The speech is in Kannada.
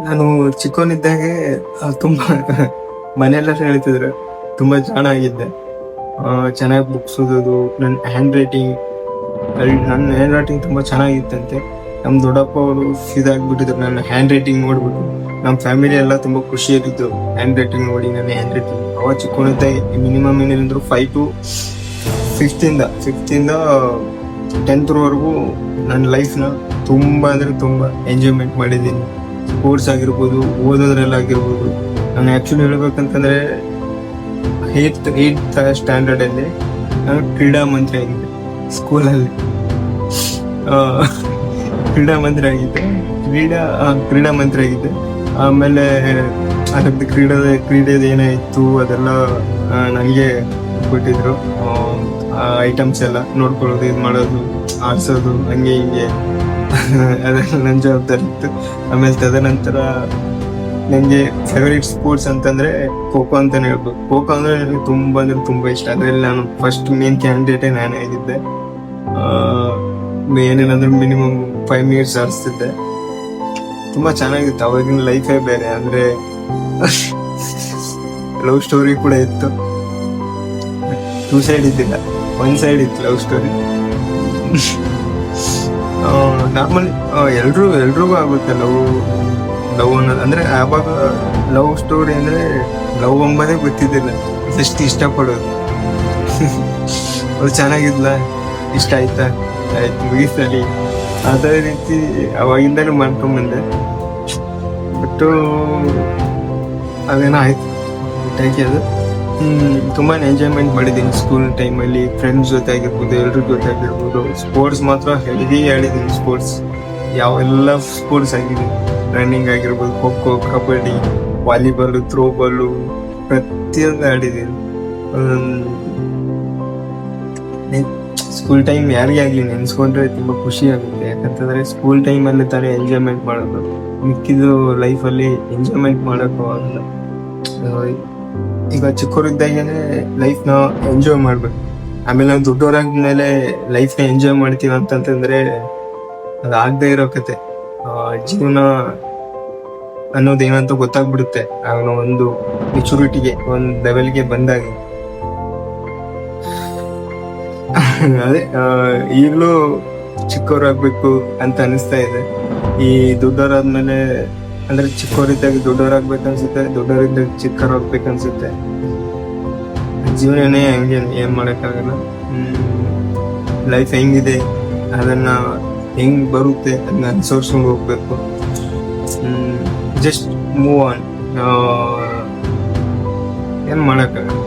ನಾನು ಚಿಕ್ಕವನಿದ್ದಾಗೆ ತುಂಬಾ ಮನೆಯೆಲ್ಲರೂ ಹೇಳ್ತಿದ್ರು ತುಂಬಾ ಚೆನ್ನಾಗಿದ್ದೆ. ಚೆನ್ನಾಗಿ ಬುಕ್ಸ್ ಓದೋದು, ನನ್ನ ಹ್ಯಾಂಡ್ ರೈಟಿಂಗ್ ತುಂಬಾ ಚೆನ್ನಾಗಿತ್ತಂತೆ. ನಮ್ ದೊಡ್ಡಪ್ಪ ಅವರು ಇದಾಗ್ಬಿಟ್ಟಿದ್ರು ನನ್ನ ಹ್ಯಾಂಡ್ ರೈಟಿಂಗ್ ನೋಡ್ಬಿಟ್ಟು. ನಮ್ಮ ಫ್ಯಾಮಿಲಿ ಎಲ್ಲ ತುಂಬಾ ಖುಷಿಯಾಗಿದ್ದು ಹ್ಯಾಂಡ್ ರೈಟಿಂಗ್ ನೋಡಿ. ನನ್ನ ಹ್ಯಾಂಡ್ ರೈಟಿಂಗ್ ಅವಾಗ ಚಿಕ್ಕವನಿದ್ದಾಗ ಮಿನಿಮಮ್ ಏನಿದ್ರು 5 to 5th ಇಂದ 10th ವರೆಗೂ ನನ್ನ ಲೈಫ್ನ ತುಂಬಾ ಅಂದ್ರೆ ತುಂಬಾ ಎಂಜಾಯ್ಮೆಂಟ್ ಮಾಡಿದ್ದೀನಿ. ಸ್ಪೋರ್ಟ್ಸ್ ಆಗಿರ್ಬೋದು, ಓದೋದ್ರಲ್ಲಾಗಿರ್ಬೋದು. ನಾನು ಆಕ್ಚುಲಿ ಹೇಳ್ಬೇಕಂತಂದ್ರೆ 8th ಸ್ಟ್ಯಾಂಡರ್ಡ್ ಅಲ್ಲಿ ನಾನು ಕ್ರೀಡಾ ಮಂತ್ರಿ ಆಗಿದ್ದೆ ಸ್ಕೂಲಲ್ಲಿ. ಕ್ರೀಡಾ ಮಂತ್ರಿ ಆಗಿದ್ದೆ ಕ್ರೀಡಾ ಮಂತ್ರಿ ಆಗಿದ್ದೆ. ಆಮೇಲೆ ಅದಕ್ಕೆ ಕ್ರೀಡೆದು ಏನಾಯ್ತು ಅದೆಲ್ಲ ನನಗೆ ಕೊಟ್ಟಿದ್ರು. ಐಟಮ್ಸ್ ಎಲ್ಲ ನೋಡ್ಕೊಳ್ಳೋದು, ಇದು ಮಾಡೋದು, ಆಡ್ಸೋದು, ಹಂಗೆ ಹಿಂಗೆ ಅದೆಲ್ಲ ನನ್ನ ಜವಾಬ್ದಾರಿ ಇತ್ತು. ಆಮೇಲೆ ತದನಂತರ ನನಗೆ ಫೇವರೇಟ್ ಸ್ಪೋರ್ಟ್ಸ್ ಅಂತಂದ್ರೆ ಖೋಖೋ ಅಂತಾನೆ ಹೇಳ್ಬೋದು. ಖೋಖೋ ಅಂದ್ರೆ ನನಗೆ ತುಂಬಾ ಅಂದ್ರೆ ತುಂಬಾ ಇಷ್ಟ. ಅದ್ರಲ್ಲಿ ನಾನು ಫಸ್ಟ್ ಮೇನ್ ಕ್ಯಾಂಡಿಡೇಟೇ ನಾನೇ ಆಗಿದ್ದೆ. ಏನೇನಂದ್ರೆ ಮಿನಿಮಮ್ 5 minutes ಆಡಿಸ್ತಿದ್ದೆ. ತುಂಬಾ ಚೆನ್ನಾಗಿತ್ತು. ಅವಾಗಿನ ಲೈಫೇ ಬೇರೆ. ಅಂದ್ರೆ ಲವ್ ಸ್ಟೋರಿ ಕೂಡ ಇತ್ತು. 2 ಸೈಡ್ ಇದ್ದಿಲ್ಲ, 1 ಸೈಡ್ ಇತ್ತು ಲವ್ ಸ್ಟೋರಿ. ನಾರ್ಮಲಿ ಎಲ್ರಿಗೂ ಆಗುತ್ತೆ ಲವ್ ಅನ್ನೋದು. ಅಂದ್ರೆ ಆವಾಗ ಲವ್ ಸ್ಟೋರಿ ಅಂದ್ರೆ ಲವ್ ಎಂಬುದೇ ಗೊತ್ತಿದ್ದಿಲ್ಲ, ಜಸ್ಟ್ ಇಷ್ಟಪಡೋದು. ಅದು ಚೆನ್ನಾಗಿದ್ಲ, ಇಷ್ಟ ಆಯ್ತು ಮುಗಿಸಲಿ, ಅದೇ ರೀತಿ ಅವಾಗಿಂದಲೂ ಮಾಡ್ಕೊಂಡ್ಬಂದೆ. ಬಟ್ ಅದೇನೋ ಆಯ್ತು ಬಿಟ್ಟಾಕಿ. ಅದು ತುಂಬಾ ಎಂಜಾಯ್ಮೆಂಟ್ ಮಾಡಿದ್ದೀನಿ ಸ್ಕೂಲ್ ಟೈಮಲ್ಲಿ. ಫ್ರೆಂಡ್ಸ್ ಜೊತೆ ಆಗಿರ್ಬೋದು, ಎಲ್ರ ಜೊತೆ ಆಗಿರ್ಬೋದು. ಸ್ಪೋರ್ಟ್ಸ್ ಮಾತ್ರ ಹೆವಿ ಆಡಿದ್ದೀನಿ. ಸ್ಪೋರ್ಟ್ಸ್ ಯಾವೆಲ್ಲ ಸ್ಪೋರ್ಟ್ಸ್ ಆಗಿದ್ದೀನಿ. ರನ್ನಿಂಗ್ ಆಗಿರ್ಬೋದು, ಖೋಖೋ, ಕಬಡ್ಡಿ, ವಾಲಿಬಾಲ್, ಥ್ರೋಬಾಲು, ಪ್ರತಿಯೊಂದು ಆಡಿದ್ದೀನಿ. ಸ್ಕೂಲ್ ಟೈಮ್ ಯಾರಿಗೇ ಆಗ್ಲಿ ನೆನ್ಸ್ಕೊಂಡ್ರೆ ತುಂಬಾ ಖುಷಿ ಆಗುತ್ತೆ. ಯಾಕಂತಂದ್ರೆ ಸ್ಕೂಲ್ ಟೈಮಲ್ಲಿ ತಾನೇ ಎಂಜಾಯ್ಮೆಂಟ್ ಮಾಡೋದು. ಮಿಕ್ಕಿದು ಲೈಫಲ್ಲಿ ಎಂಜಾಯ್ಮೆಂಟ್ ಮಾಡೋಕ್ಕೂ ಆಗಲ್ಲ. ಈಗ ಚಿಕ್ಕವರಿದ್ದಾಗೇನೆ ಲೈಫ್ನ ಎಂಜಾಯ್ ಮಾಡ್ಬೇಕು. ಆಮೇಲೆ ನಾವು ದೊಡ್ಡವರಾದ್ಮೇಲೆ ಲೈಫ್ನ ಎಂಜಾಯ್ ಮಾಡ್ತೀವಿ ಅಂತಂತಂದ್ರೆ ಅದು ಆಗದೆ ಇರೋ ಕತೆ. ಜೀವನ ಅನ್ನೋದೇನಂತ ಗೊತ್ತಾಗ್ಬಿಡುತ್ತೆ ಆಗ ಒಂದು ಮೆಚುರಿಟಿಗೆ, ಒಂದು ಲೆವೆಲ್ಗೆ ಬಂದಾಗ. ಅದೇ ಈಗಲೂ ಚಿಕ್ಕವರಾಗ್ಬೇಕು ಅಂತ ಅನಿಸ್ತಾ ಇದೆ. ಈ ದೊಡ್ಡವರಾದ್ಮೇಲೆ ಅಂದ್ರೆ ಚಿಕ್ಕವರಿದ್ದಾಗ ದೊಡ್ಡವರಾಗ್ಬೇಕನ್ಸುತ್ತೆ, ದೊಡ್ಡವರಿದ್ದಾಗ ಚಿಕ್ಕವರಾಗ್ಬೇಕನ್ಸುತ್ತೆ. ಜೀವನನೇ ಹಂಗೆ, ಏನ್ ಮಾಡಕ್ಕಾಗಲ್ಲ. ಲೈಫ್ ಹೆಂಗಿದೆ ಅದನ್ನ ಹೆಂಗ್ ಬರುತ್ತೆ ಅದನ್ನ ಅನುಸರಿಸ್ಕೊಂಡು ಹೋಗ್ಬೇಕು. ಜಸ್ಟ್ ಮೂವ್ ಆನ್, ಏನ್ ಮಾಡಕ್ಕಾಗಲ್ಲ.